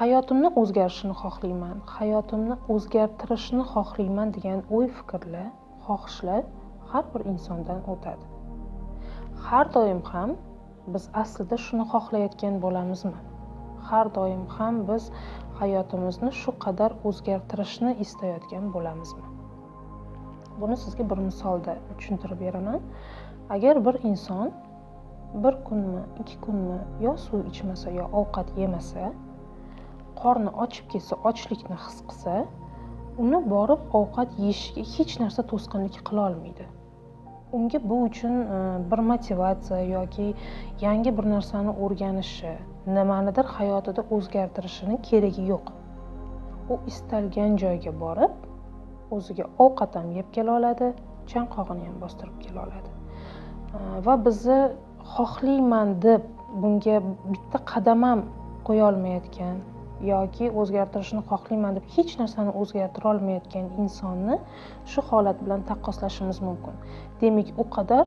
hayotimni o'zgarishini xohlayman, hayotimni o'zgartirishni xohlayman degan o'y fikrlar, xohishlar har bir insondan o'tadi. Har doim ham biz aslida shuni xohlayotgan bo'lamizmi? Har doim ham biz hayotimizni shu qadar o'zgartirishni istayotgan bo'lamizmi? Buni sizga bir misolda tushuntirib beraman. Agar bir inson bir kunmi, 2 kunmi yo suv ichmasa, yo ovqat yemasa, qorni ochib ketsa, ochlikni his qilsa, uni borib ovqat yeyishga hech narsa to'sqinlik qila olmaydi. Unga bu uchun bir motivatsiya yoki yangi bir narsani o'rganishi, nimanidir hayotida o'zgartirishining keragi yo'q. U istalgan joyga borib, o'ziga ovqat ham yeb kela oladi, chanqog'ini ham bostirib kela oladi. Va bizni xohlayman deb bunga bitta qadam ham qo'ya olmayotgan yoki o'zgartirishni xohlayman deb hech narsani o'zgartira olmayotgan insonni shu holat bilan taqqoslashimiz mumkin. Demak, u qadar